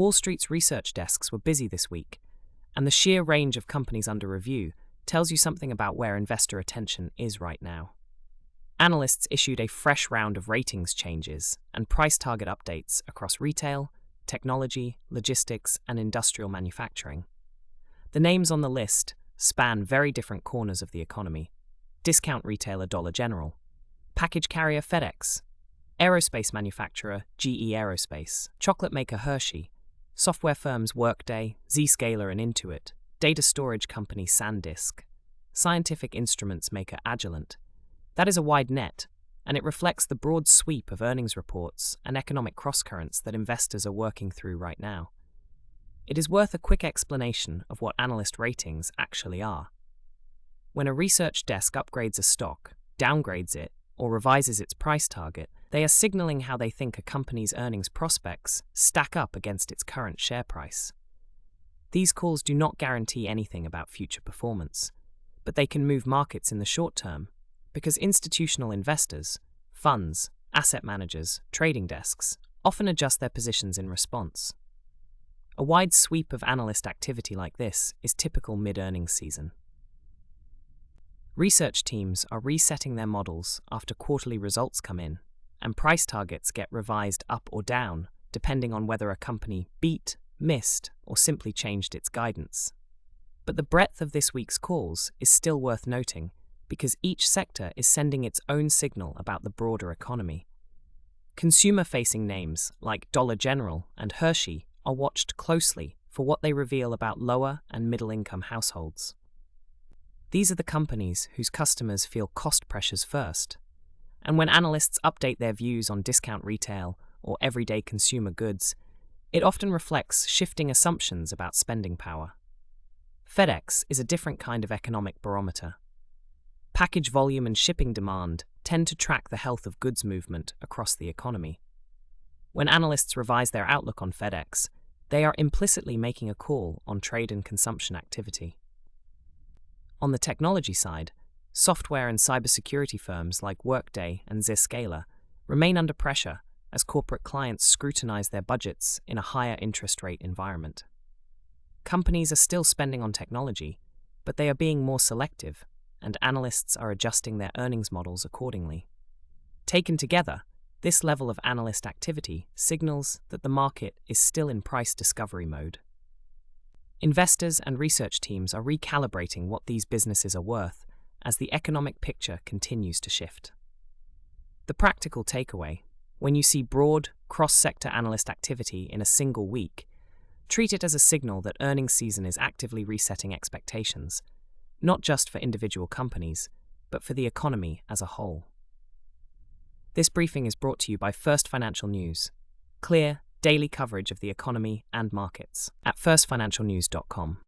Wall Street's research desks were busy this week, and the sheer range of companies under review tells you something about where investor attention is right now. Analysts issued a fresh round of ratings changes and price target updates across retail, technology, logistics, and industrial manufacturing. The names on the list span very different corners of the economy: discount retailer Dollar General, package carrier FedEx, aerospace manufacturer GE Aerospace, chocolate maker Hershey, software firms Workday, Zscaler and Intuit, data storage company SanDisk, scientific instruments maker Agilent. That is a wide net, and it reflects the broad sweep of earnings reports and economic crosscurrents that investors are working through right now. It is worth a quick explanation of what analyst ratings actually are. When a research desk upgrades a stock, downgrades it, or revises its price target, they are signaling how they think a company's earnings prospects stack up against its current share price. These calls do not guarantee anything about future performance, but they can move markets in the short term because institutional investors, funds, asset managers, trading desks often adjust their positions in response. A wide sweep of analyst activity like this is typical mid-earnings season. Research teams are resetting their models after quarterly results come in, and price targets get revised up or down depending on whether a company beat, missed, or simply changed its guidance. But the breadth of this week's calls is still worth noting because each sector is sending its own signal about the broader economy. Consumer-facing names like Dollar General and Hershey are watched closely for what they reveal about lower and middle-income households. These are the companies whose customers feel cost pressures first, and when analysts update their views on discount retail or everyday consumer goods, it often reflects shifting assumptions about spending power. FedEx is a different kind of economic barometer. Package volume and shipping demand tend to track the health of goods movement across the economy. When analysts revise their outlook on FedEx, they are implicitly making a call on trade and consumption activity. On the technology side, software and cybersecurity firms like Workday and Zscaler remain under pressure as corporate clients scrutinize their budgets in a higher interest rate environment. Companies are still spending on technology, but they are being more selective, and analysts are adjusting their earnings models accordingly. Taken together, this level of analyst activity signals that the market is still in price discovery mode. Investors and research teams are recalibrating what these businesses are worth as the economic picture continues to shift. The practical takeaway: when you see broad, cross-sector analyst activity in a single week, treat it as a signal that earnings season is actively resetting expectations, not just for individual companies, but for the economy as a whole. This briefing is brought to you by First Financial News, clear, daily coverage of the economy and markets at firstfinancialnews.com.